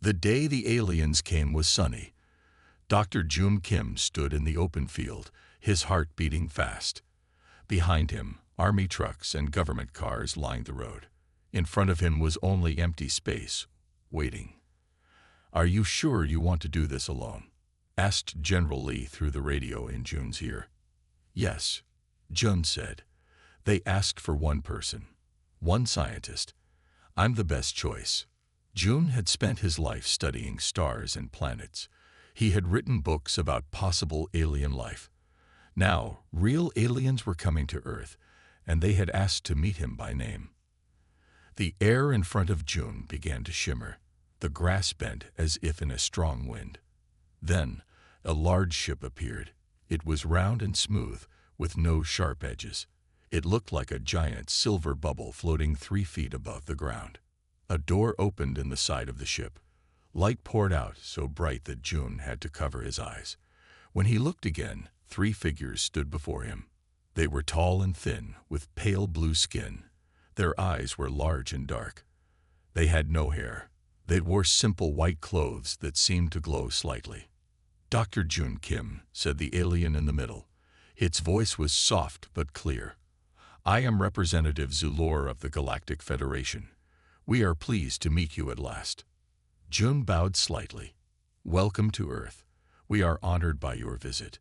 The day the aliens came was sunny. Dr. Jun Kim stood in the open field, his heart beating fast. Behind him, army trucks and government cars lined the road. In front of him was only empty space, waiting. "Are you sure you want to do this alone?" asked General Lee through the radio in Jun's ear. "Yes," Jun said. "They asked for one person, one scientist. I'm the best choice." Jun had spent his life studying stars and planets. He had written books about possible alien life. Now, real aliens were coming to Earth, and they had asked to meet him by name. The air in front of Jun began to shimmer. The grass bent as if in a strong wind. Then, a large ship appeared. It was round and smooth, with no sharp edges. It looked like a giant silver bubble floating 3 feet above the ground. A door opened in the side of the ship. Light poured out so bright that Jun had to cover his eyes. When he looked again, 3 figures stood before him. They were tall and thin, with pale blue skin. Their eyes were large and dark. They had no hair. They wore simple white clothes that seemed to glow slightly. "Dr. Jun Kim," said the alien in the middle. Its voice was soft but clear. "I am Representative Zulor of the Galactic Federation. We are pleased to meet you at last." Jun bowed slightly. "Welcome to Earth. We are honored by your visit."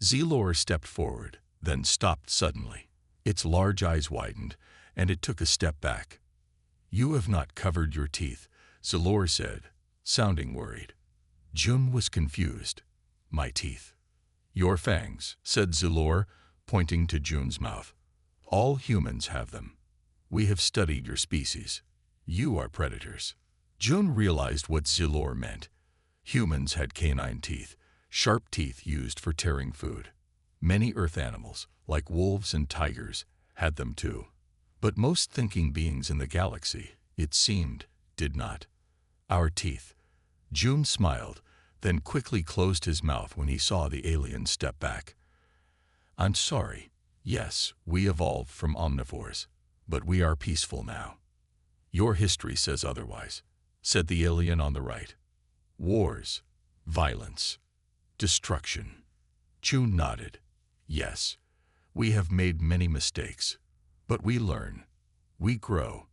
Zulor stepped forward, then stopped suddenly. Its large eyes widened, and it took a step back. "You have not covered your teeth," Zulor said, sounding worried. Jun was confused. "My teeth." "Your fangs," said Zulor, pointing to Jun's mouth. "All humans have them. We have studied your species. You are predators." Jun realized what Zulor meant. Humans had canine teeth, sharp teeth used for tearing food. Many Earth animals, like wolves and tigers, had them too. But most thinking beings in the galaxy, it seemed, did not. "Our teeth." Jun smiled, then quickly closed his mouth when he saw the alien step back. "I'm sorry. Yes, we evolved from omnivores, but we are peaceful now." "Your history says otherwise," said the alien on the right. "Wars, violence, destruction." Jun nodded. "Yes, we have made many mistakes, but we learn. We grow.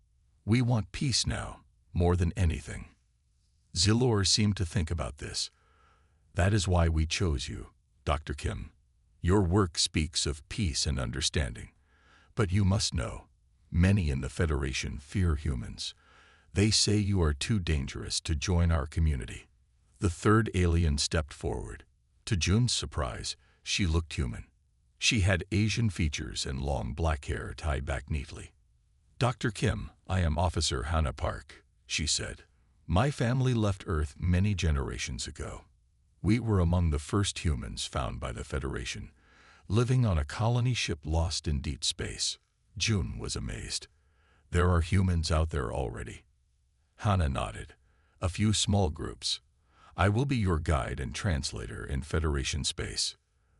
We want peace now, more than anything." Zulor seemed to think about this. "That is why we chose you, Dr. Kim. Your work speaks of peace and understanding. But you must know, many in the Federation fear humans. They say you are too dangerous to join our community." The third alien stepped forward. To Jun's surprise, she looked human. She had Asian features and long black hair tied back neatly. "Dr. Kim, I am Officer Hannah Park," she said. "My family left Earth many generations ago. We were among the first humans found by the Federation, living on a colony ship lost in deep space." Jun was amazed. "There are humans out there already?" Hannah nodded. "A few small groups. I will be your guide and translator in Federation space.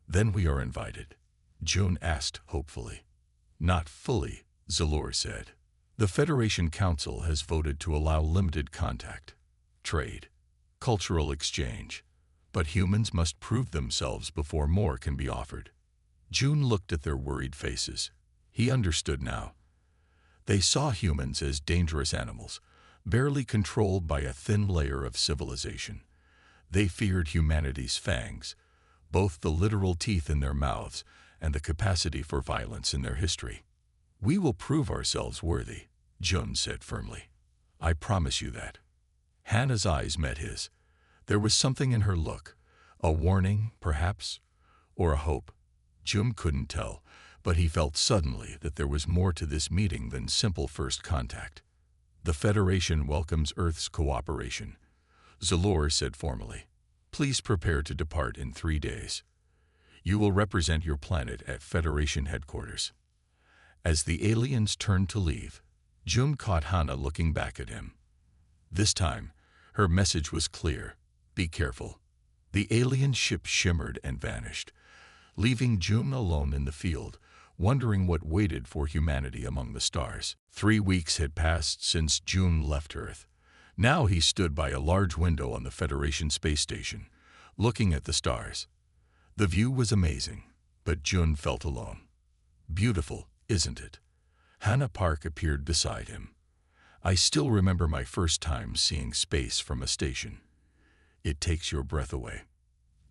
Then we are invited." Jun asked hopefully. "Not fully," Zulor said. "The Federation Council has voted to allow limited contact, trade, cultural exchange, but humans must prove themselves before more can be offered." Jun looked at their worried faces. He understood now. They saw humans as dangerous animals, barely controlled by a thin layer of civilization. They feared humanity's fangs, both the literal teeth in their mouths and the capacity for violence in their history. "We will prove ourselves worthy," Jun said firmly. "I promise you that." Hannah's eyes met his. There was something in her look, a warning, perhaps, or a hope. Jun couldn't tell, but he felt suddenly that there was more to this meeting than simple first contact. "The Federation welcomes Earth's cooperation," Zulor said formally. "Please prepare to depart in 3 days. You will represent your planet at Federation headquarters." As the aliens turned to leave, Jun caught Hannah looking back at him. This time, her message was clear: be careful. The alien ship shimmered and vanished, leaving Jun alone in the field, wondering what waited for humanity among the stars. 3 weeks had passed since Jun left Earth. Now he stood by a large window on the Federation space station, looking at the stars. The view was amazing, but Jun felt alone. Beautiful, isn't it? Hannah Park appeared beside him. I still remember my first time seeing space from a station. It takes your breath away.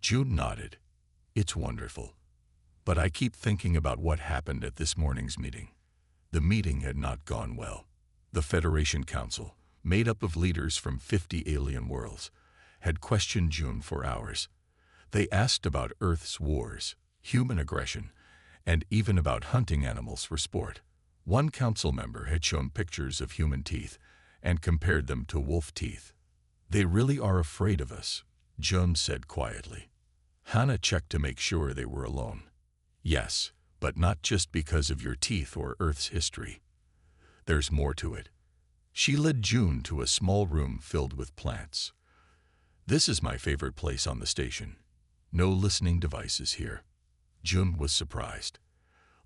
Jun nodded. It's wonderful. But I keep thinking about what happened at this morning's meeting. The meeting had not gone well. The Federation Council, made up of leaders from 50 alien worlds, had questioned Jun for hours. They asked about Earth's wars, human aggression, and even about hunting animals for sport. One council member had shown pictures of human teeth and compared them to wolf teeth. They really are afraid of us, Jun said quietly. Hannah checked to make sure they were alone. Yes, but not just because of your teeth or Earth's history. There's more to it. She led Jun to a small room filled with plants. This is my favorite place on the station. No listening devices here. Jun was surprised.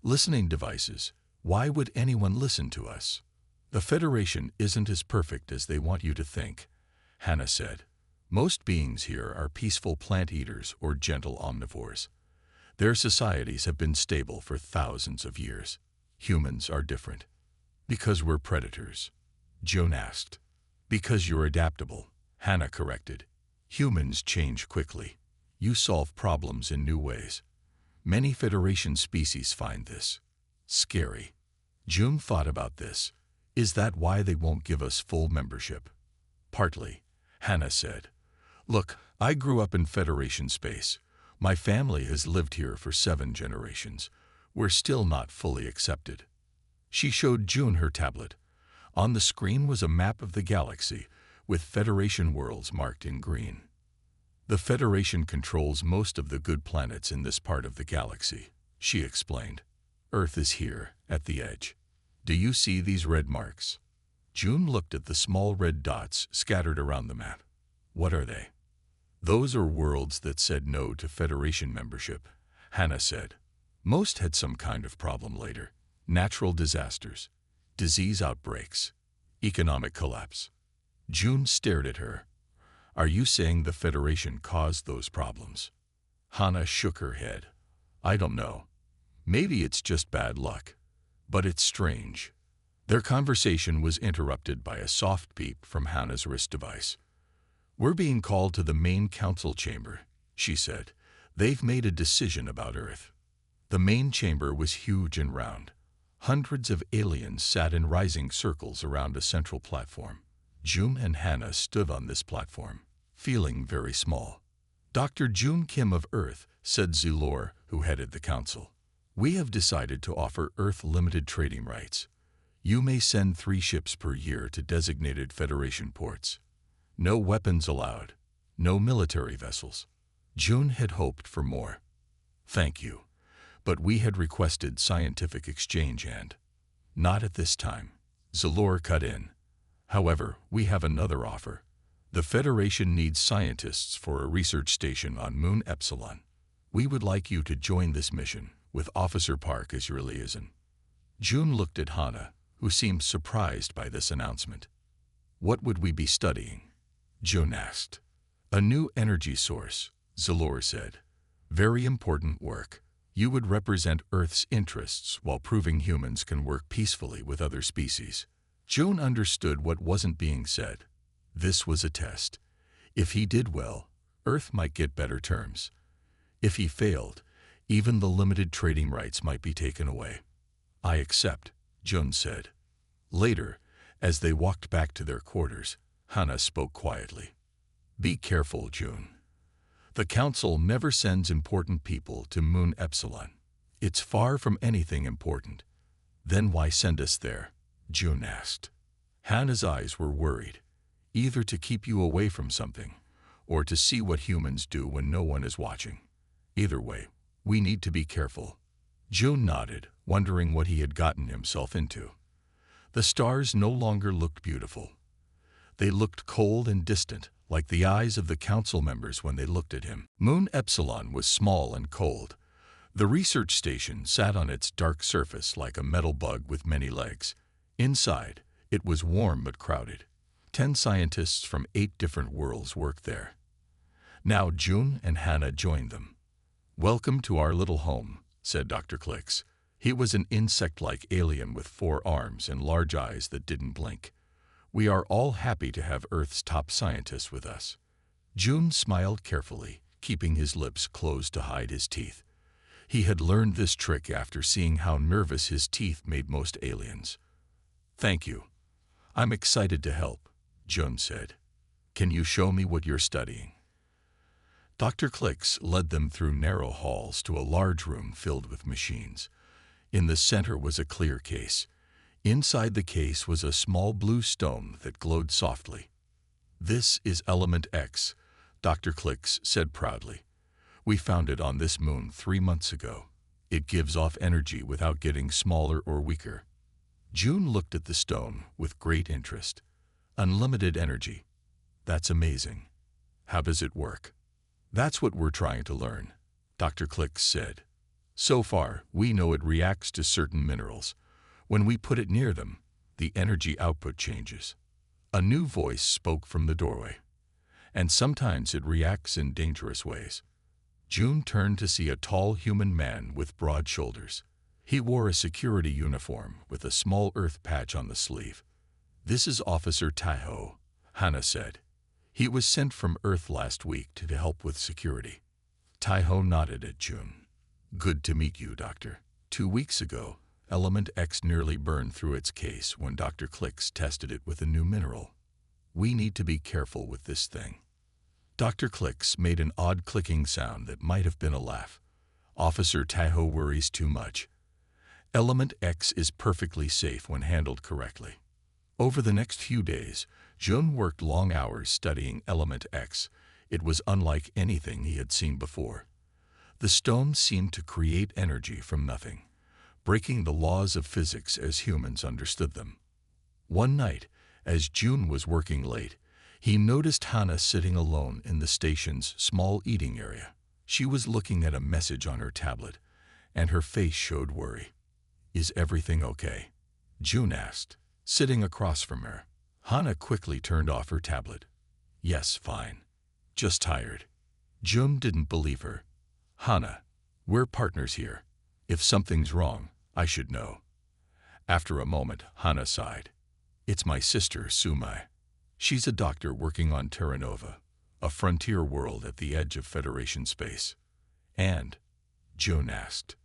Listening devices? Why would anyone listen to us? The Federation isn't as perfect as they want you to think, Hannah said. Most beings here are peaceful plant eaters or gentle omnivores. Their societies have been stable for thousands of years. Humans are different. Because we're predators, Jun asked. Because you're adaptable, Hannah corrected. Humans change quickly. You solve problems in new ways. Many Federation species find this scary. Jun thought about this. Is that why they won't give us full membership? Partly, Hannah said. Look, I grew up in Federation space. My family has lived here for 7 generations. We're still not fully accepted. She showed Jun her tablet. On the screen was a map of the galaxy, with Federation worlds marked in green. The Federation controls most of the good planets in this part of the galaxy, she explained. Earth is here, at the edge. Do you see these red marks? Jun looked at the small red dots scattered around the map. What are they? Those are worlds that said no to Federation membership, Hannah said. Most had some kind of problem later. Natural disasters, disease outbreaks, economic collapse. Jun stared at her. Are you saying the Federation caused those problems? Hannah shook her head. I don't know. Maybe it's just bad luck. But it's strange. Their conversation was interrupted by a soft beep from Hannah's wrist device. We're being called to the main council chamber, she said. They've made a decision about Earth. The main chamber was huge and round. Hundreds of aliens sat in rising circles around a central platform. Jun and Hannah stood on this platform, feeling very small. Dr. Jun Kim of Earth, said Zulor, who headed the council. We have decided to offer Earth limited trading rights. You may send 3 ships per year to designated Federation ports. No weapons allowed. No military vessels. Jun had hoped for more. Thank you. But we had requested scientific exchange and... Not at this time. Zulor cut in. However, we have another offer. The Federation needs scientists for a research station on Moon Epsilon. We would like you to join this mission, with Officer Park as your liaison. Jun looked at Hannah, who seemed surprised by this announcement. What would we be studying? Jun asked. A new energy source, Zulor said. Very important work. You would represent Earth's interests while proving humans can work peacefully with other species. Jun understood what wasn't being said. This was a test. If he did well, Earth might get better terms. If he failed, even the limited trading rights might be taken away. I accept, Jun said. Later, as they walked back to their quarters, Hannah spoke quietly. Be careful, Jun. The Council never sends important people to Moon Epsilon. It's far from anything important. Then why send us there? Jun asked. Hannah's eyes were worried, either to keep you away from something, or to see what humans do when no one is watching. Either way, we need to be careful. Jun nodded, wondering what he had gotten himself into. The stars no longer looked beautiful. They looked cold and distant, like the eyes of the council members when they looked at him. Moon Epsilon was small and cold. The research station sat on its dark surface like a metal bug with many legs. Inside, it was warm but crowded. 10 scientists from 8 different worlds worked there. Now June and Hannah joined them. "Welcome to our little home," said Dr. Clicks. He was an insect-like alien with 4 arms and large eyes that didn't blink. "We are all happy to have Earth's top scientists with us." June smiled carefully, keeping his lips closed to hide his teeth. He had learned this trick after seeing how nervous his teeth made most aliens. "Thank you. I'm excited to help," June said. "Can you show me what you're studying?" Dr. Clicks led them through narrow halls to a large room filled with machines. In the center was a clear case. Inside the case was a small blue stone that glowed softly. "This is Element X," Dr. Clicks said proudly. "We found it on this moon 3 months ago. It gives off energy without getting smaller or weaker." June looked at the stone with great interest. "Unlimited energy. That's amazing. How does it work?" "That's what we're trying to learn," Dr. Clicks said. "So far, we know it reacts to certain minerals. When we put it near them, the energy output changes." A new voice spoke from the doorway. "And sometimes it reacts in dangerous ways." June turned to see a tall human man with broad shoulders. He wore a security uniform with a small earth patch on the sleeve. "This is Officer Taiho," Hannah said. "He was sent from Earth last week to help with security." Taiho nodded at June. "Good to meet you, Doctor. 2 weeks ago, Element X nearly burned through its case when Dr. Clicks tested it with a new mineral. We need to be careful with this thing." Dr. Clicks made an odd clicking sound that might have been a laugh. "Officer Taiho worries too much. Element X is perfectly safe when handled correctly." Over the next few days, June worked long hours studying Element X. It was unlike anything he had seen before. The stone seemed to create energy from nothing, breaking the laws of physics as humans understood them. One night, as June was working late, he noticed Hannah sitting alone in the station's small eating area. She was looking at a message on her tablet, and her face showed worry. "Is everything okay?" June asked, sitting across from her. Hannah quickly turned off her tablet. "Yes, fine. Just tired." June didn't believe her. "Hannah, we're partners here. If something's wrong, I should know." After a moment, Hannah sighed. "It's my sister, Sumai. She's a doctor working on Terra Nova, a frontier world at the edge of Federation space." "And?" June asked.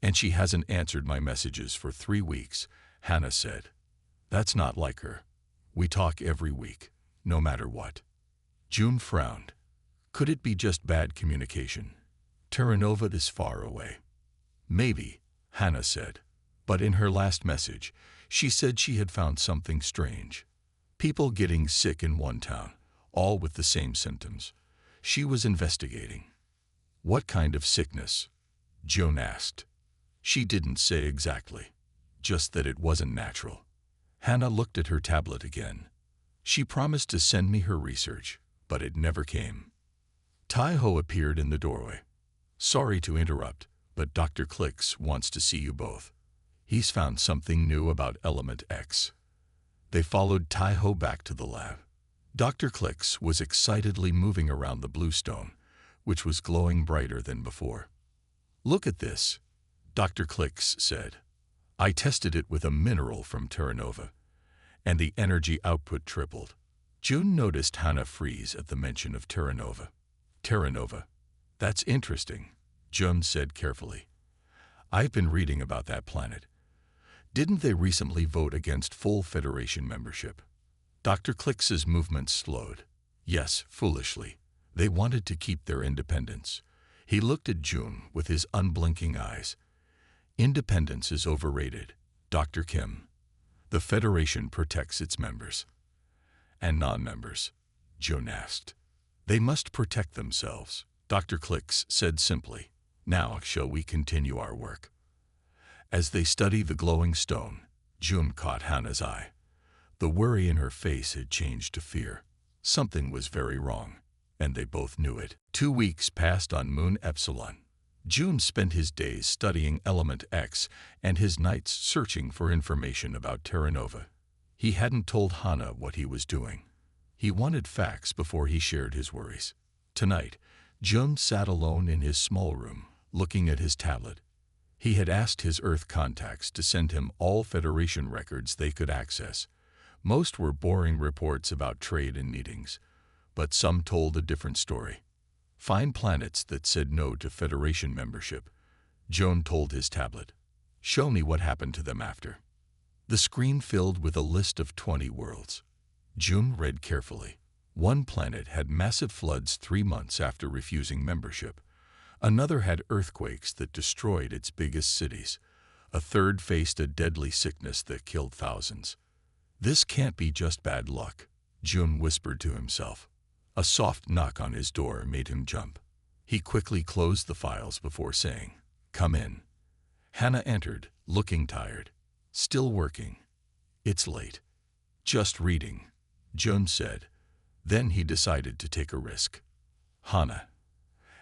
"And she hasn't answered my messages for 3 weeks, Hannah said. "That's not like her. We talk every week, no matter what." June frowned. Could it be just bad communication? Terra Nova is far away. "Maybe," Hannah said. But in her last message, she said she had found something strange. People getting sick in one town, all with the same symptoms. She was investigating. "What kind of sickness?" June asked. She didn't say exactly, just that it wasn't natural. Hannah looked at her tablet again. "She promised to send me her research, but it never came." Taiho appeared in the doorway. "Sorry to interrupt, but Dr. Clicks wants to see you both. He's found something new about Element X." They followed Taiho back to the lab. Dr. Clicks was excitedly moving around the blue stone, which was glowing brighter than before. "Look at this," Dr. Clicks said. "I tested it with a mineral from Terra Nova, and the energy output tripled." June noticed Hannah freeze at the mention of Terra Nova. "Terra Nova? That's interesting," June said carefully. "I've been reading about that planet. Didn't they recently vote against full Federation membership?" Dr. Clicks's movements slowed. "Yes, foolishly. They wanted to keep their independence." He looked at June with his unblinking eyes. "Independence is overrated, Dr. Kim. The Federation protects its members." "And non-members?" June asked. "They must protect themselves," Dr. Clicks said simply. "Now, shall we continue our work?" As they studied the glowing stone, June caught Hannah's eye. The worry in her face had changed to fear. Something was very wrong, and they both knew it. 2 weeks passed on Moon Epsilon. June spent his days studying Element X and his nights searching for information about Terra Nova. He hadn't told Hannah what he was doing. He wanted facts before he shared his worries. Tonight, Jun sat alone in his small room, looking at his tablet. He had asked his Earth contacts to send him all Federation records they could access. Most were boring reports about trade and meetings, but some told a different story. Find planets that said no to Federation membership, Jun told his tablet. Show me what happened to them after. The screen filled with a list of 20 worlds. Jun read carefully. One planet had massive floods 3 months after refusing membership. Another had earthquakes that destroyed its biggest cities. A third faced a deadly sickness that killed thousands. This can't be just bad luck, Jun whispered to himself. A soft knock on his door made him jump. He quickly closed the files before saying, "Come in." Hannah entered, looking tired. "Still working?" "It's late." "Just reading," Jun said. Then he decided to take a risk. "Hannah,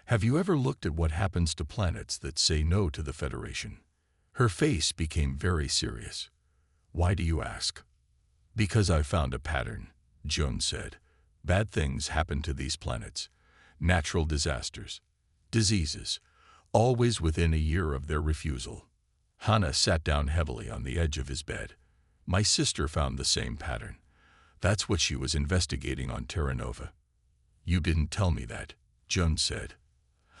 have you ever looked at what happens to planets that say no to the Federation?" Her face became very serious. "Why do you ask?" "Because I found a pattern," Jun said. "Bad things happen to these planets. Natural disasters, diseases, always within a year of their refusal." Hannah sat down heavily on the edge of his bed. "My sister found the same pattern. That's what she was investigating on Terra Nova." "You didn't tell me that," Jun said.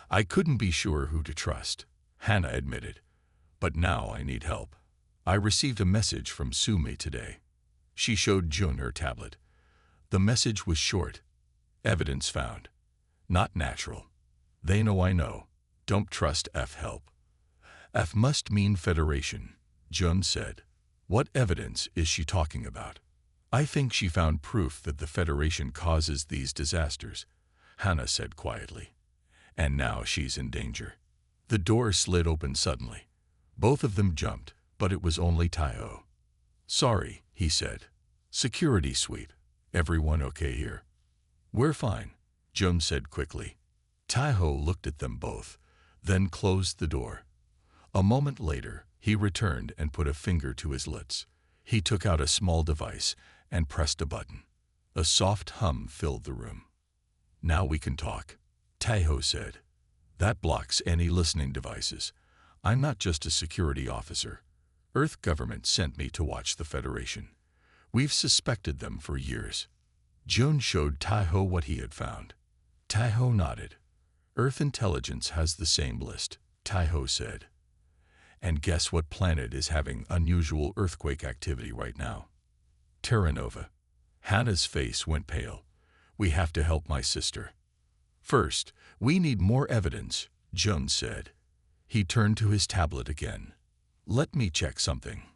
"I couldn't be sure who to trust," Hannah admitted. "But now I need help. I received a message from Sumi today." She showed Jun her tablet. The message was short. "Evidence found. Not natural. They know I know. Don't trust F help." "F must mean Federation," Jun said. "What evidence is she talking about?" "I think she found proof that the Federation causes these disasters," Hannah said quietly. "And now she's in danger." The door slid open suddenly. Both of them jumped, but it was only Taiho. "Sorry," he said. "Security sweep. Everyone okay here?" "We're fine," Jun said quickly. Taiho looked at them both, then closed the door. A moment later, he returned and put a finger to his lips. He took out a small device and pressed a button. A soft hum filled the room. "Now we can talk," Taiho said. "That blocks any listening devices. I'm not just a security officer. Earth government sent me to watch the Federation. We've suspected them for years." Jun showed Taiho what he had found. Taiho nodded. "Earth intelligence has the same list," Taiho said. "And guess what planet is having unusual earthquake activity right now?" "Terra Nova." Hannah's face went pale. "We have to help my sister." "First, we need more evidence," Jun said. He turned to his tablet again. "Let me check something."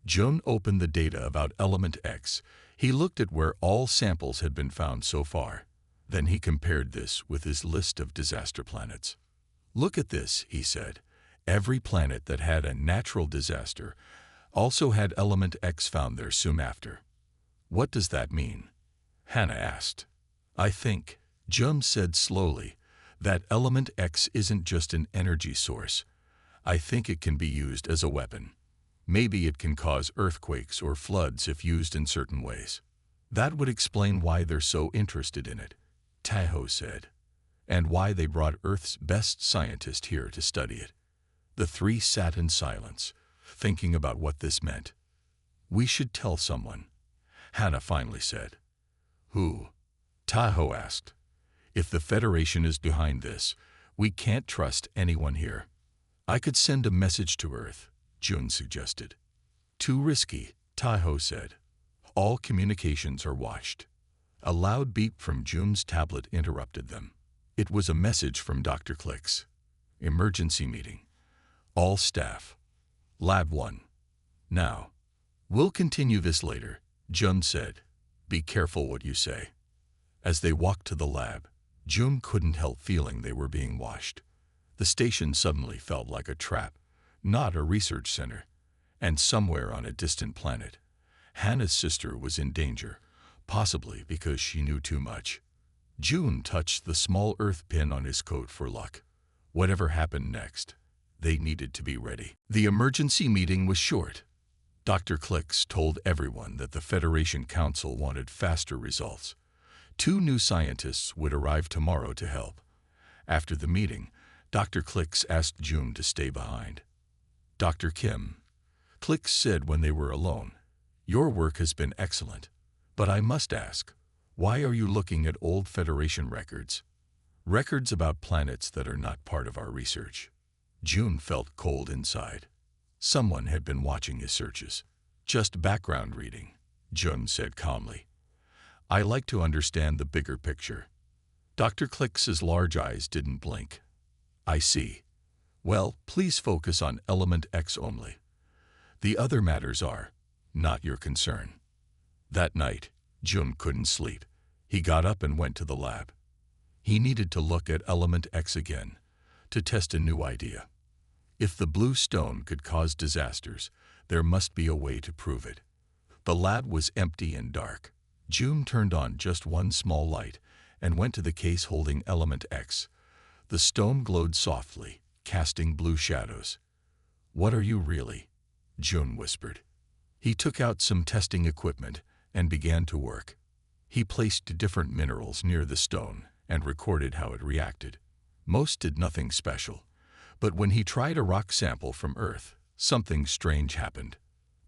Jun opened the data about Element X. He looked at where all samples had been found so far. Then he compared this with his list of disaster planets. "Look at this," he said. "Every planet that had a natural disaster also had Element X found there soon after." "What does that mean?" Hannah asked. "I think," Jun said slowly, "that Element X isn't just an energy source. I think it can be used as a weapon. Maybe it can cause earthquakes or floods if used in certain ways." "That would explain why they're so interested in it," Taiho said, "and why they brought Earth's best scientist here to study it." The three sat in silence, thinking about what this meant. "We should tell someone," Hannah finally said. "Who?" Taiho asked. "If the Federation is behind this, we can't trust anyone here." "I could send a message to Earth," Jun suggested. "Too risky," Taiho said. "All communications are watched." A loud beep from Jun's tablet interrupted them. It was a message from Dr. Clicks. "Emergency meeting. All staff. Lab 1. Now." "We'll continue this later," Jun said. "Be careful what you say." As they walked to the lab, Jun couldn't help feeling they were being watched. The station suddenly felt like a trap, not a research center. And somewhere on a distant planet, Hannah's sister was in danger, possibly because she knew too much. Jun touched the small earth pin on his coat for luck. Whatever happened next, they needed to be ready. The emergency meeting was short. Dr. Clicks told everyone that the Federation Council wanted faster results. 2 new scientists would arrive tomorrow to help. After the meeting, Dr. Clicks asked June to stay behind. Dr. Kim, Clicks said when they were alone, "Your work has been excellent, but I must ask, why are you looking at old Federation records? Records about planets that are not part of our research." June felt cold inside. Someone had been watching his searches. "Just background reading," June said calmly. "I like to understand the bigger picture." Dr. Clicks's large eyes didn't blink. "I see. Well, please focus on element X only. The other matters are not your concern." That night, June couldn't sleep. He got up and went to the lab. He needed to look at element X again, to test a new idea. If the blue stone could cause disasters, there must be a way to prove it. The lab was empty and dark. June turned on just one small light and went to the case holding element X. The stone glowed softly, casting blue shadows. "What are you really?" June whispered. He took out some testing equipment and began to work. He placed different minerals near the stone and recorded how it reacted. Most did nothing special, but when he tried a rock sample from Earth, something strange happened.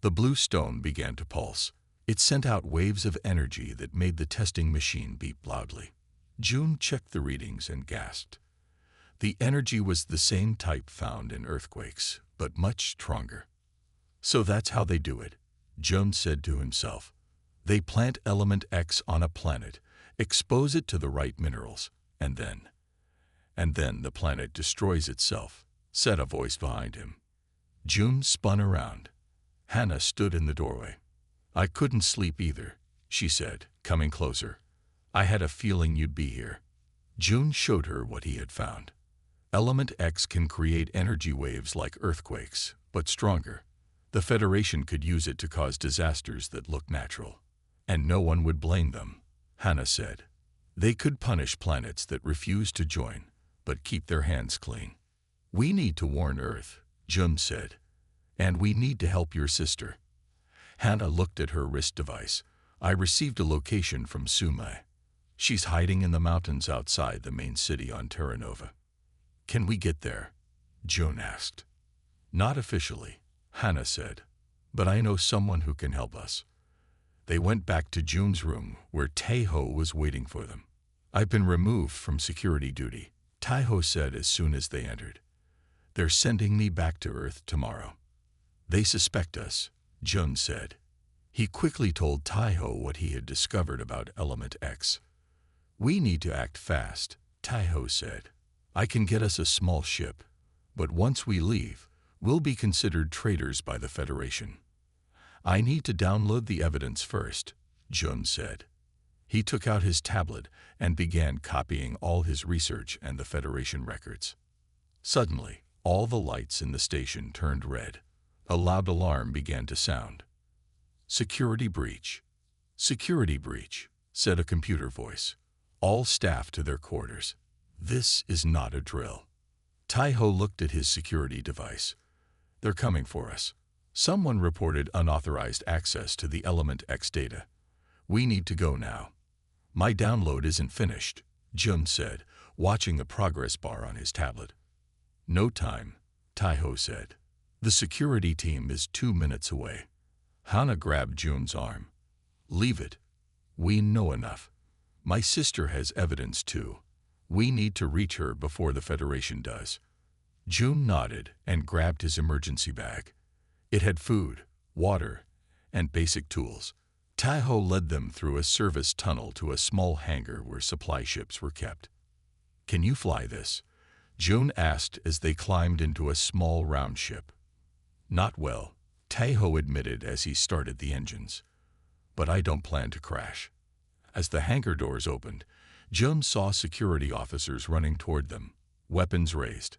The blue stone began to pulse. It sent out waves of energy that made the testing machine beep loudly. June checked the readings and gasped. The energy was the same type found in earthquakes, but much stronger. "So that's how they do it," June said to himself. "They plant element X on a planet, expose it to the right minerals, and then the planet destroys itself," said a voice behind him. June spun around. Hannah stood in the doorway. "I couldn't sleep either," she said, coming closer. "I had a feeling you'd be here." June showed her what he had found. Element X can create energy waves like earthquakes, but stronger. The Federation could use it to cause disasters that look natural. And no one would blame them, Hannah said. They could punish planets that refuse to join, but keep their hands clean. "We need to warn Earth," June said. "And we need to help your sister." Hannah looked at her wrist device. "I received a location from Sumai. She's hiding in the mountains outside the main city on Terra Nova." "Can we get there?" June asked. "Not officially," Hannah said, "but I know someone who can help us." They went back to June's room, where Taeho was waiting for them. "I've been removed from security duty," Taeho said as soon as they entered. "They're sending me back to Earth tomorrow." "They suspect us," June said. He quickly told Taeho what he had discovered about Element X. "We need to act fast," Taeho said. "I can get us a small ship, but once we leave, we'll be considered traitors by the Federation." "I need to download the evidence first," June said. He took out his tablet and began copying all his research and the Federation records. Suddenly, all the lights in the station turned red. A loud alarm began to sound. "Security breach. Security breach," said a computer voice. "All staff to their quarters. This is not a drill." Taeho looked at his security device. "They're coming for us. Someone reported unauthorized access to the Element X data. We need to go now." "My download isn't finished," Jun said, watching the progress bar on his tablet. "No time," Taeho said. "The security team is 2 minutes away." Hannah grabbed Jun's arm. "Leave it. We know enough. My sister has evidence too. We need to reach her before the Federation does." Jun nodded and grabbed his emergency bag. It had food, water, and basic tools. Taeho led them through a service tunnel to a small hangar where supply ships were kept. "Can you fly this?" Jun asked as they climbed into a small round ship. "Not well," Taeho admitted as he started the engines. "But I don't plan to crash." As the hangar doors opened, Jun saw security officers running toward them, weapons raised.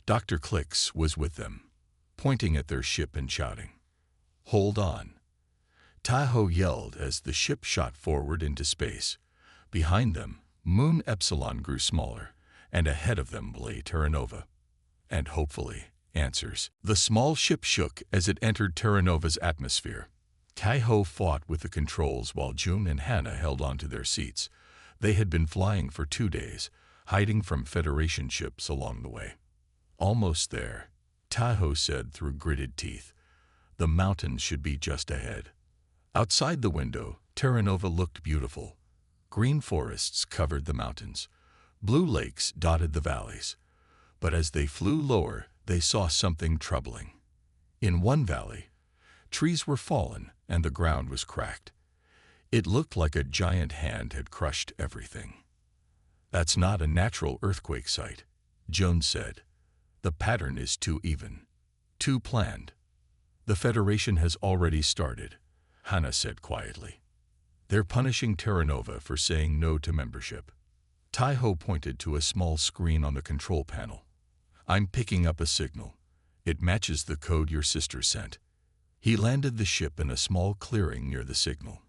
Dr. Clicks was with them, pointing at their ship and shouting, "Hold on." Taeho yelled as the ship shot forward into space. Behind them, Moon Epsilon grew smaller, and ahead of them lay Terra Nova. And hopefully, answers. The small ship shook as it entered Terra Nova's atmosphere. Taeho fought with the controls while Jun and Hannah held onto their seats, They had been flying for 2 days, hiding from Federation ships along the way. Almost there, Tahoe said through gritted teeth. The mountains should be just ahead. Outside the window, Terra Nova looked beautiful. Green forests covered the mountains. Blue lakes dotted the valleys. But as they flew lower, they saw something troubling. In one valley, trees were fallen and the ground was cracked. It looked like a giant hand had crushed everything. "That's not a natural earthquake site," Jones said. "The pattern is too even, too planned." "The Federation has already started," Hannah said quietly. "They're punishing Terra Nova for saying no to membership." Tahoe pointed to a small screen on the control panel. "I'm picking up a signal. It matches the code your sister sent." He landed the ship in a small clearing near the signal.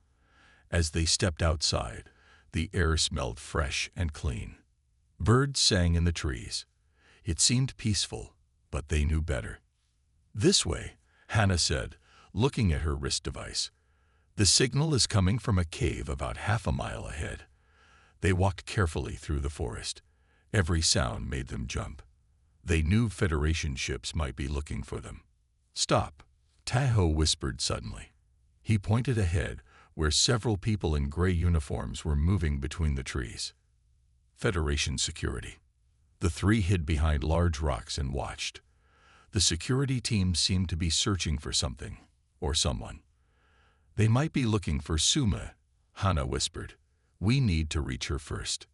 As they stepped outside, the air smelled fresh and clean. Birds sang in the trees. It seemed peaceful, but they knew better. "This way," Hannah said, looking at her wrist device. "The signal is coming from a cave about half a mile ahead." They walked carefully through the forest. Every sound made them jump. They knew Federation ships might be looking for them. "Stop," Tahoe whispered suddenly. He pointed ahead, where several people in gray uniforms were moving between the trees. Federation security. The three hid behind large rocks and watched. The security team seemed to be searching for something, or someone. "They might be looking for Suma," Hannah whispered. "We need to reach her first."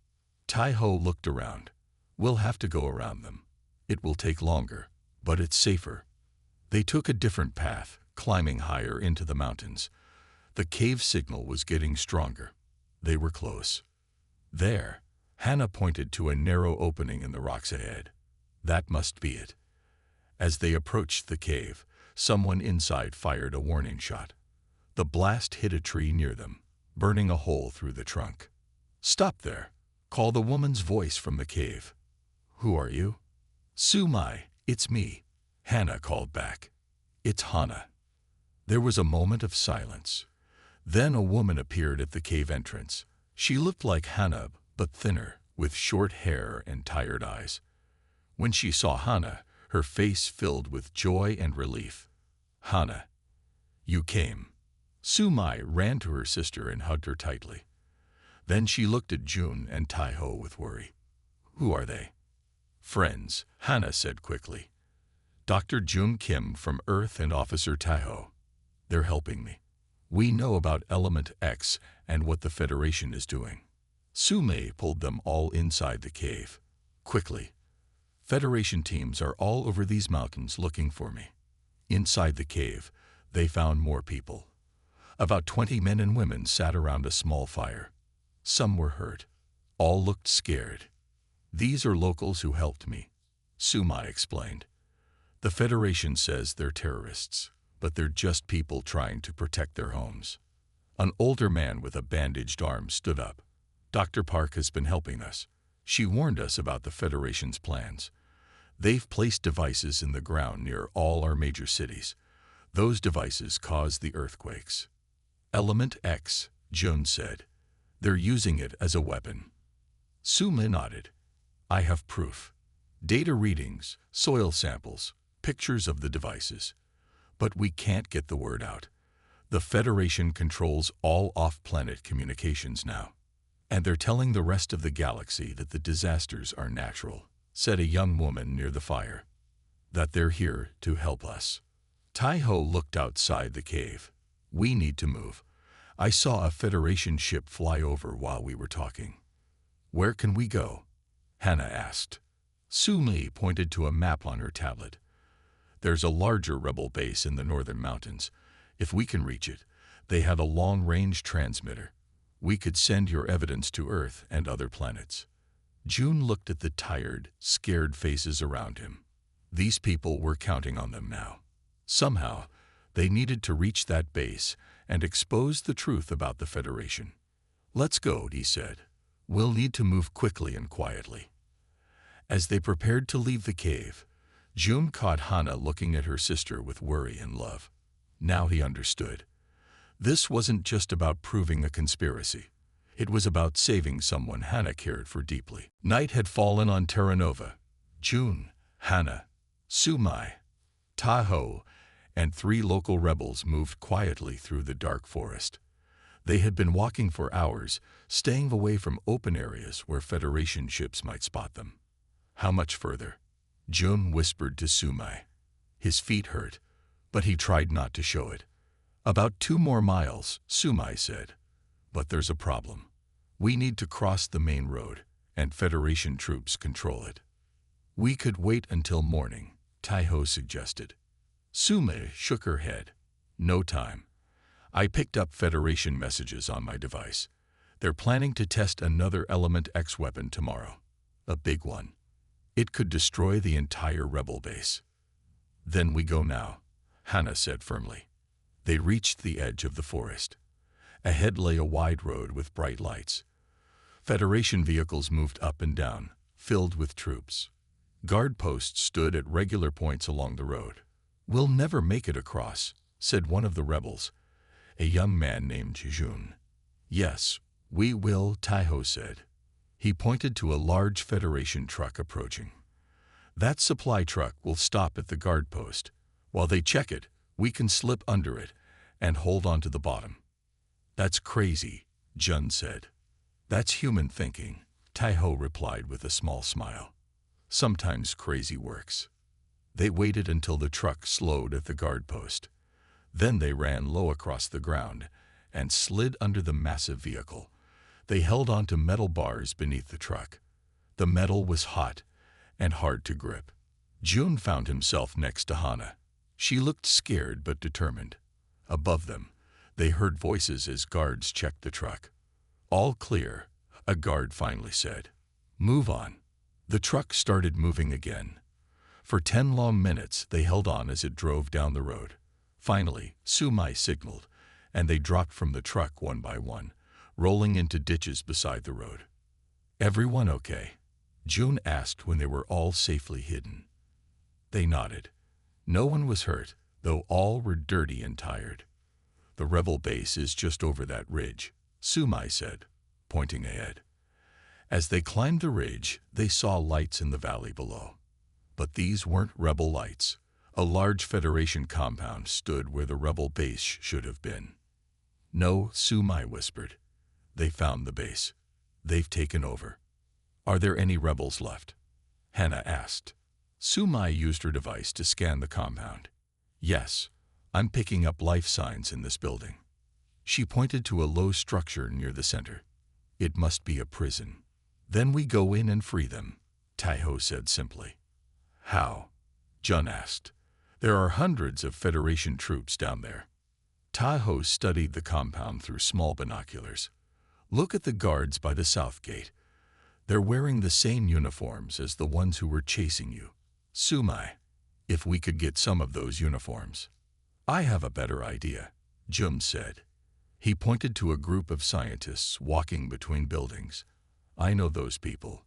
Tahoe looked around. "We'll have to go around them. It will take longer, but it's safer." They took a different path, climbing higher into the mountains. The cave signal was getting stronger. They were close. "There," Hannah pointed to a narrow opening in the rocks ahead. "That must be it." As they approached the cave, someone inside fired a warning shot. The blast hit a tree near them, burning a hole through the trunk. "Stop there," called a woman's voice from the cave. "Who are you?" "Sumai, it's me," Hannah called back. "It's Hannah." There was a moment of silence. Then a woman appeared at the cave entrance. She looked like Hannah, but thinner, with short hair and tired eyes. When she saw Hannah, her face filled with joy and relief. "Hannah, you came." Sumai ran to her sister and hugged her tightly. Then she looked at June and Tahoe with worry. "Who are they?" "Friends," Hannah said quickly. "Dr. June Kim from Earth and Officer Tahoe. They're helping me. We know about Element X and what the Federation is doing." Sumai pulled them all inside the cave. "Quickly. Federation teams are all over these mountains looking for me." Inside the cave, they found more people. About 20 men and women sat around a small fire. Some were hurt. All looked scared. "These are locals who helped me," Sumai explained. "The Federation says they're terrorists, but they're just people trying to protect their homes." An older man with a bandaged arm stood up. "Dr. Park has been helping us. She warned us about the Federation's plans. They've placed devices in the ground near all our major cities. Those devices cause the earthquakes." "Element X," Jones said. "They're using it as a weapon." Suma nodded. "I have proof. Data readings, soil samples, pictures of the devices. But we can't get the word out. The Federation controls all off-planet communications now. And they're telling the rest of the galaxy that the disasters are natural," said a young woman near the fire. "That they're here to help us." Tahoe looked outside the cave. "We need to move. I saw a Federation ship fly over while we were talking." "Where can we go?" Hannah asked. Sumi pointed to a map on her tablet. "There's a larger rebel base in the northern mountains. If we can reach it, they have a long-range transmitter. We could send your evidence to Earth and other planets." June looked at the tired, scared faces around him. These people were counting on them now. Somehow, they needed to reach that base and expose the truth about the Federation. "Let's go," he said. "We'll need to move quickly and quietly." As they prepared to leave the cave, June caught Hannah looking at her sister with worry and love. Now he understood. This wasn't just about proving a conspiracy. It was about saving someone Hannah cared for deeply. Night had fallen on Terra Nova. June, Hannah, Sumai, Tahoe, and 3 local rebels moved quietly through the dark forest. They had been walking for hours, staying away from open areas where Federation ships might spot them. How much further? June whispered to Sumai. His feet hurt, but he tried not to show it. About 2 more miles, Sumai said. But there's a problem. We need to cross the main road, and Federation troops control it. We could wait until morning, Tahoe suggested. Sumai shook her head. No time. I picked up Federation messages on my device. They're planning to test another Element X weapon tomorrow. A big one. It could destroy the entire rebel base. Then we go now, Hannah said firmly. They reached the edge of the forest. Ahead lay a wide road with bright lights. Federation vehicles moved up and down, filled with troops. Guard posts stood at regular points along the road. We'll never make it across, said one of the rebels, a young man named Jun. Yes, we will, Tahoe said. He pointed to a large Federation truck approaching. That supply truck will stop at the guard post. While they check it, we can slip under it and hold on to the bottom. That's crazy, Jun said. That's human thinking, Tahoe replied with a small smile. Sometimes crazy works. They waited until the truck slowed at the guard post. Then they ran low across the ground and slid under the massive vehicle. They held onto metal bars beneath the truck. The metal was hot and hard to grip. Jun found himself next to Hannah. She looked scared but determined. Above them, they heard voices as guards checked the truck. All clear, a guard finally said. Move on. The truck started moving again. For 10 long minutes, they held on as it drove down the road. Finally, Sumai signaled, and they dropped from the truck one by one, rolling into ditches beside the road. Everyone okay? Jun asked when they were all safely hidden. They nodded. No one was hurt, though all were dirty and tired. The rebel base is just over that ridge, Sumai said, pointing ahead. As they climbed the ridge, they saw lights in the valley below. But these weren't rebel lights. A large Federation compound stood where the rebel base should have been. No, Sumai whispered. They found the base. They've taken over. Are there any rebels left? Hannah asked. Sumai used her device to scan the compound. Yes, I'm picking up life signs in this building. She pointed to a low structure near the center. It must be a prison. Then we go in and free them, Tahoe said simply. How? Jun asked. There are hundreds of Federation troops down there. Tahoe studied the compound through small binoculars. Look at the guards by the south gate. They're wearing the same uniforms as the ones who were chasing you. Sumai, if we could get some of those uniforms. I have a better idea, Jun said. He pointed to a group of scientists walking between buildings. I know those people.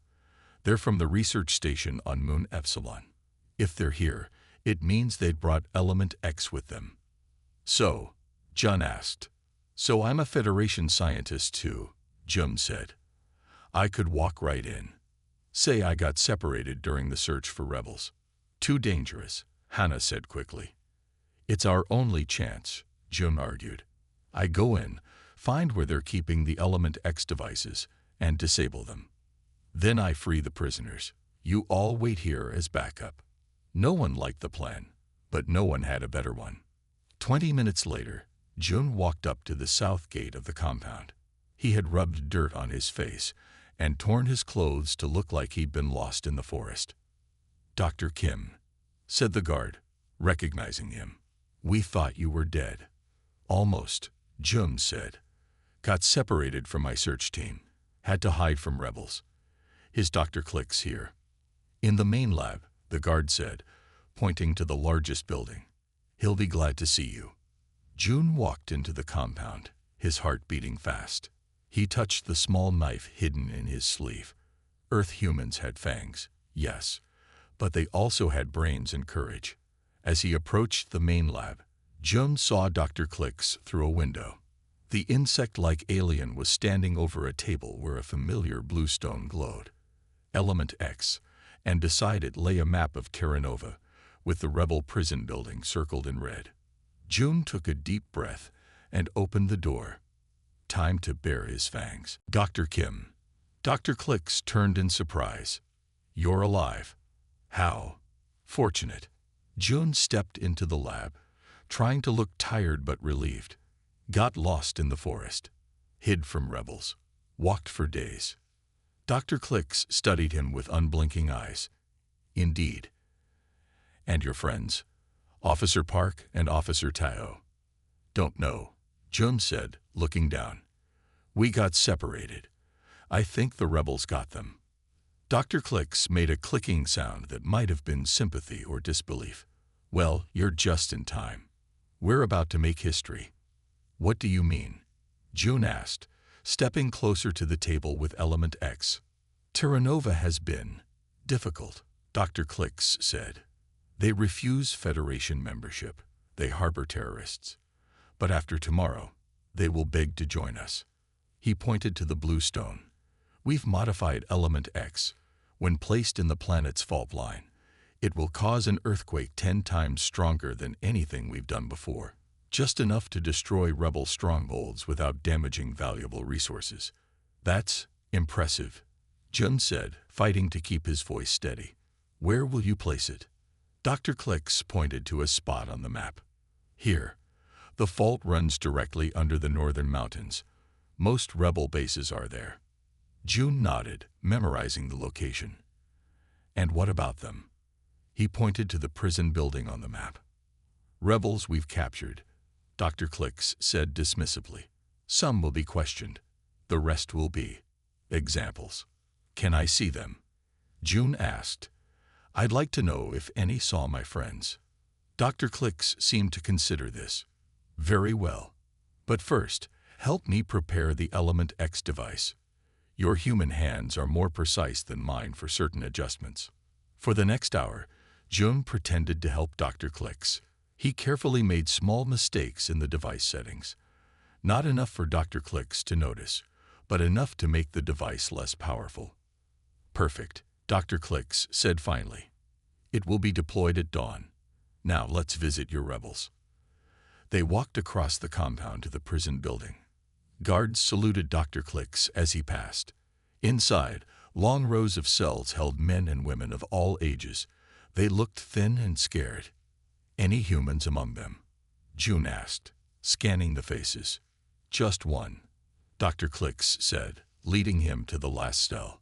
They're from the research station on Moon Epsilon. If they're here, it means they'd brought Element X with them. So, Jun asked. So I'm a Federation scientist too, Jun said. I could walk right in. Say I got separated during the search for rebels. Too dangerous, Hannah said quickly. It's our only chance, Jun argued. I go in, find where they're keeping the Element X devices, and disable them. Then I free the prisoners. You all wait here as backup. No one liked the plan, but no one had a better one. 20 minutes later, Jun walked up to the south gate of the compound. He had rubbed dirt on his face and torn his clothes to look like he'd been lost in the forest. Dr. Kim, said the guard, recognizing him. We thought you were dead. Almost, Jun said. Got separated from my search team. Had to hide from rebels. His Dr. Click's here. In the main lab, the guard said, pointing to the largest building. He'll be glad to see you. Jun walked into the compound, his heart beating fast. He touched the small knife hidden in his sleeve. Earth humans had fangs, yes, but they also had brains and courage. As he approached the main lab, Jun saw Dr. Clicks through a window. The insect-like alien was standing over a table where a familiar blue stone glowed. Element X, and beside it lay a map of Terra Nova, with the rebel prison building circled in red. June took a deep breath and opened the door. Time to bare his fangs. Dr. Kim. Dr. Clicks turned in surprise. You're alive. How? Fortunate. June stepped into the lab, trying to look tired but relieved. Got lost in the forest. Hid from rebels. Walked for days. Dr. Clicks studied him with unblinking eyes. Indeed. And your friends? Officer Park and Officer Tao. Don't know, June said, looking down. We got separated. I think the rebels got them. Dr. Clicks made a clicking sound that might have been sympathy or disbelief. Well, you're just in time. We're about to make history. What do you mean? June asked, stepping closer to the table with Element X. Terra Nova has been difficult, Dr. Clicks said. They refuse Federation membership. They harbor terrorists. But after tomorrow, they will beg to join us. He pointed to the blue stone. We've modified Element X. When placed in the planet's fault line, it will cause an earthquake 10 times stronger than anything we've done before. Just enough to destroy rebel strongholds without damaging valuable resources. That's impressive, Jun said, fighting to keep his voice steady. Where will you place it? Dr. Clicks pointed to a spot on the map. Here. The fault runs directly under the northern mountains. Most rebel bases are there. June nodded, memorizing the location. And what about them? He pointed to the prison building on the map. Rebels we've captured, Dr. Clicks said dismissively. Some will be questioned. The rest will be examples. Can I see them? June asked. I'd like to know if any saw my friends. Dr. Clicks seemed to consider this. Very well. But first, help me prepare the Element X device. Your human hands are more precise than mine for certain adjustments. For the next hour, June pretended to help Dr. Clicks. He carefully made small mistakes in the device settings. Not enough for Dr. Clicks to notice, but enough to make the device less powerful. Perfect, Dr. Clicks said finally. It will be deployed at dawn. Now let's visit your rebels. They walked across the compound to the prison building. Guards saluted Dr. Clicks as he passed. Inside, long rows of cells held men and women of all ages. They looked thin and scared. Any humans among them? June asked, scanning the faces. Just one, Dr. Clicks said, leading him to the last cell.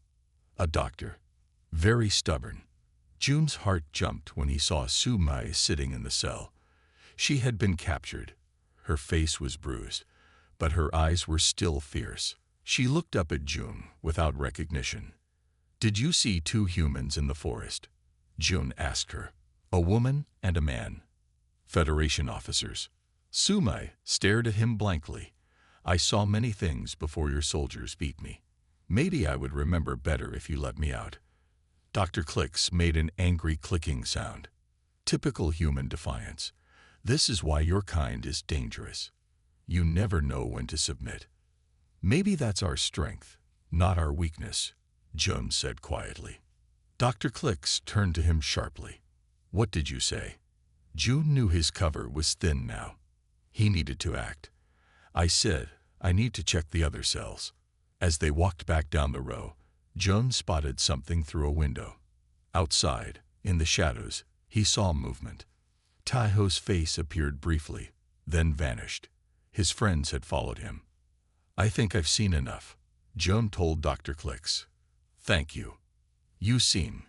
A doctor. Very stubborn. June's heart jumped when he saw Su Mai sitting in the cell. She had been captured. Her face was bruised, but her eyes were still fierce. She looked up at June without recognition. Did you see 2 humans in the forest? June asked her. A woman and a man. Federation officers. Su Mai stared at him blankly. I saw many things before your soldiers beat me. Maybe I would remember better if you let me out. Dr. Clicks made an angry clicking sound. Typical human defiance. This is why your kind is dangerous. You never know when to submit. Maybe that's our strength, not our weakness, June said quietly. Dr. Clicks turned to him sharply. What did you say? June knew his cover was thin now. He needed to act. I said, I need to check the other cells. As they walked back down the row, June spotted something through a window. Outside, in the shadows, he saw movement. Taiho's face appeared briefly, then vanished. His friends had followed him. I think I've seen enough, June told Dr. Clicks. Thank you. You seem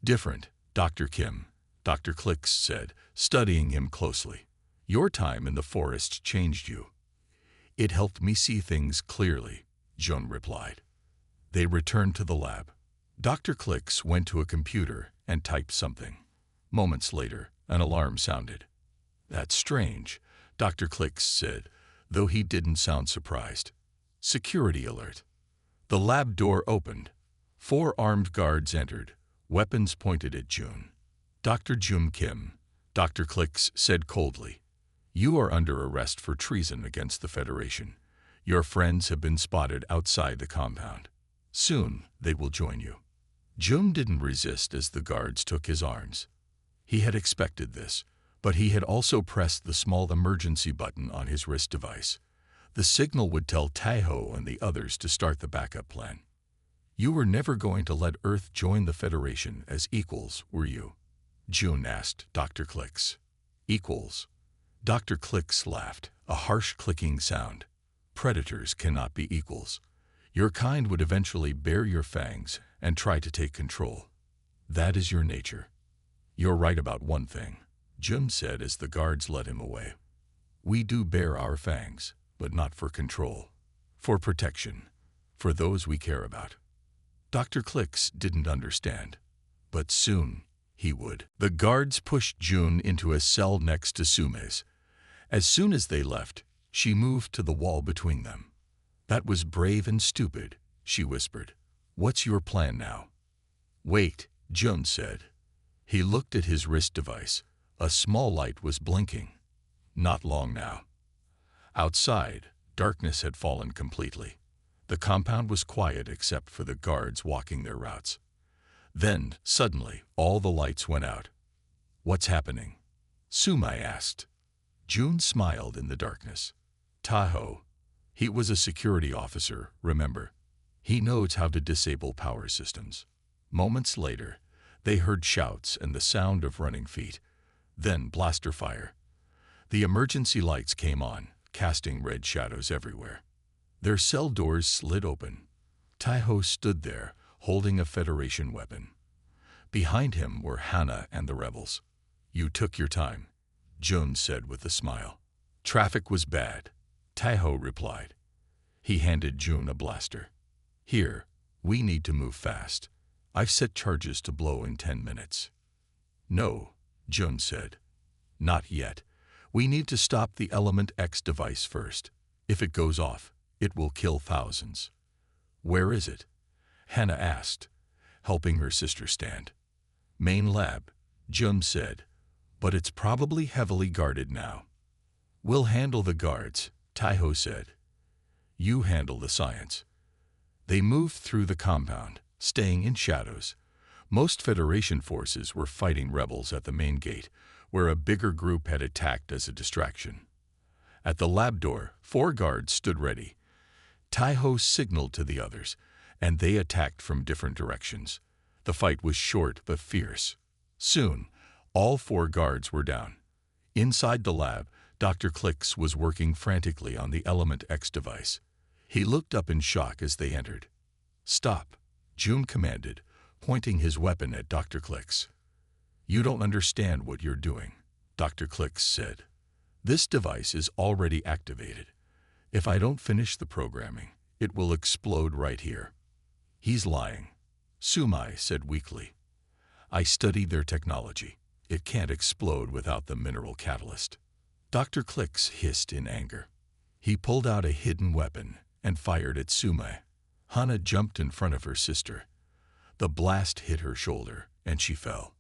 different, Dr. Kim, Dr. Clicks said, studying him closely. Your time in the forest changed you. It helped me see things clearly, June replied. They returned to the lab. Dr. Clicks went to a computer and typed something. Moments later, an alarm sounded. That's strange, Dr. Clicks said, though he didn't sound surprised. Security alert. The lab door opened. 4 armed guards entered, weapons pointed at June. Dr. Jum Kim, Dr. Clicks said coldly. You are under arrest for treason against the Federation. Your friends have been spotted outside the compound. Soon they will join you." Jun didn't resist as the guards took his arms. He had expected this, but he had also pressed the small emergency button on his wrist device. The signal would tell Taiho and the others to start the backup plan. "You were never going to let Earth join the Federation as equals, were you?" Jun asked Dr. Clicks. "Equals?" Dr. Clicks laughed, a harsh clicking sound. "Predators cannot be equals. Your kind would eventually bare your fangs and try to take control. That is your nature." "You're right about one thing," Jun said as the guards led him away. "We do bare our fangs, but not for control. For protection. For those we care about." Dr. Clicks didn't understand, but soon he would. The guards pushed Jun into a cell next to Sume's. As soon as they left, she moved to the wall between them. "That was brave and stupid," she whispered. "What's your plan now?" "Wait," Jun said. He looked at his wrist device. A small light was blinking. Not long now. Outside, darkness had fallen completely. The compound was quiet except for the guards walking their routes. Then, suddenly, all the lights went out. "What's happening?" Sume asked. Jun smiled in the darkness. "Tahoe. He was a security officer, remember? He knows how to disable power systems." Moments later, they heard shouts and the sound of running feet. Then blaster fire. The emergency lights came on, casting red shadows everywhere. Their cell doors slid open. Taiho stood there, holding a Federation weapon. Behind him were Hannah and the rebels. "You took your time," Jun said with a smile. "Traffic was bad," Taiho replied. He handed Jun a blaster. "Here, we need to move fast. I've set charges to blow in 10 minutes. "No," Jun said. "Not yet. We need to stop the Element X device first. If it goes off, it will kill thousands." "Where is it?" Hannah asked, helping her sister stand. "Main lab," Jun said, "but it's probably heavily guarded now." "We'll handle the guards," Taiho said. "You handle the science." They moved through the compound, staying in shadows. Most Federation forces were fighting rebels at the main gate, where a bigger group had attacked as a distraction. At the lab door, 4 guards stood ready. Taiho signaled to the others, and they attacked from different directions. The fight was short but fierce. Soon, all 4 guards were down. Inside the lab, Dr. Clicks was working frantically on the Element X device. He looked up in shock as they entered. "Stop," Jun commanded, pointing his weapon at Dr. Clicks. "You don't understand what you're doing," Dr. Clicks said. "This device is already activated. If I don't finish the programming, it will explode right here." "He's lying," Sume said weakly. "I studied their technology. It can't explode without the mineral catalyst." Dr. Clicks hissed in anger. He pulled out a hidden weapon and fired at Sume. Hannah jumped in front of her sister. The blast hit her shoulder, and she fell.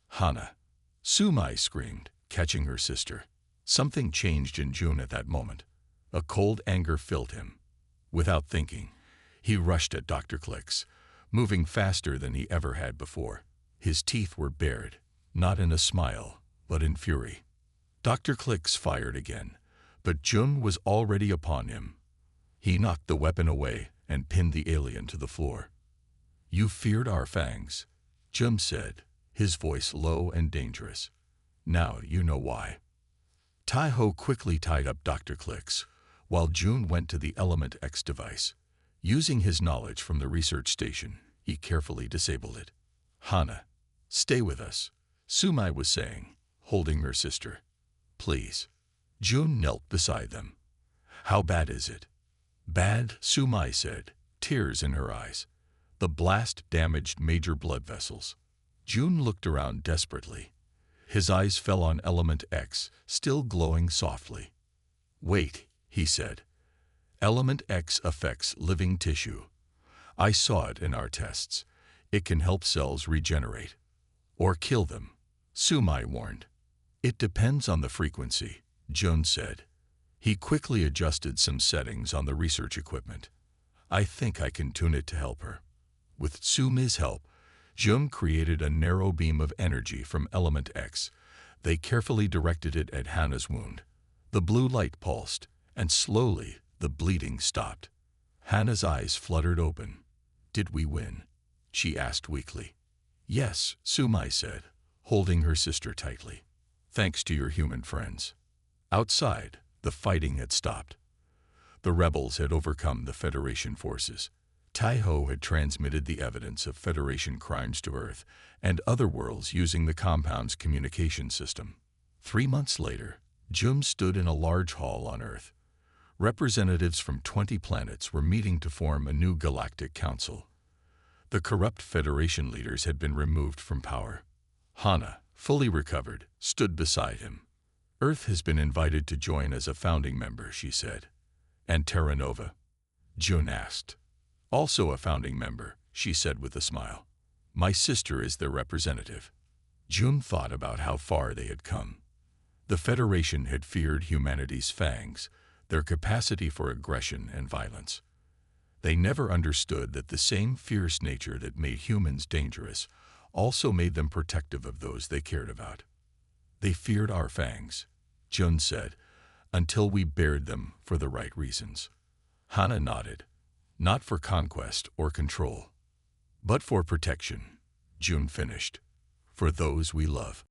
"Hannah!" Sume screamed, catching her sister. Something changed in Jun at that moment. A cold anger filled him. Without thinking, he rushed at Dr. Clicks, moving faster than he ever had before. His teeth were bared, not in a smile, but in fury. Dr. Clicks fired again, but Jun was already upon him. He knocked the weapon away and pinned the alien to the floor. "You feared our fangs," Jun said, his voice low and dangerous. "Now you know why." Taiho quickly tied up Dr. Clicks, while Jun went to the Element X device. Using his knowledge from the research station, he carefully disabled it. "Hannah, stay with us," Sume was saying, holding her sister. "Please." Jun knelt beside them. "How bad is it?" "Bad," Sume said, tears in her eyes. "The blast damaged major blood vessels." Jun looked around desperately. His eyes fell on Element X, still glowing softly. "Wait," he said. "Element X affects living tissue. I saw it in our tests. It can help cells regenerate. Or kill them," Sume warned. "It depends on the frequency," Jun said. He quickly adjusted some settings on the research equipment. I think I can tune it to help her. With Sumi's help, Jung created a narrow beam of energy from element X. They carefully directed it at Hannah's wound. The blue light pulsed, and slowly the bleeding stopped. Hannah's eyes fluttered open. Did we win? She asked weakly. Yes, Sumi said, holding her sister tightly. Thanks to your human friends. Outside, the fighting had stopped. The rebels had overcome the Federation forces. Taiho had transmitted the evidence of Federation crimes to Earth and other worlds using the compound's communication system. 3 months later, Jum stood in a large hall on Earth. Representatives from 20 planets were meeting to form a new galactic council. The corrupt Federation leaders had been removed from power. Hana, fully recovered, stood beside him. Earth has been invited to join as a founding member, she said. And Terra Nova? Jun asked. Also a founding member, she said with a smile. My sister is their representative. Jun thought about how far they had come. The Federation had feared humanity's fangs, their capacity for aggression and violence. They never understood that the same fierce nature that made humans dangerous also made them protective of those they cared about. They feared our fangs, Jun said, until we bared them for the right reasons. Hana nodded. Not for conquest or control, but for protection, Jun finished. For those we love.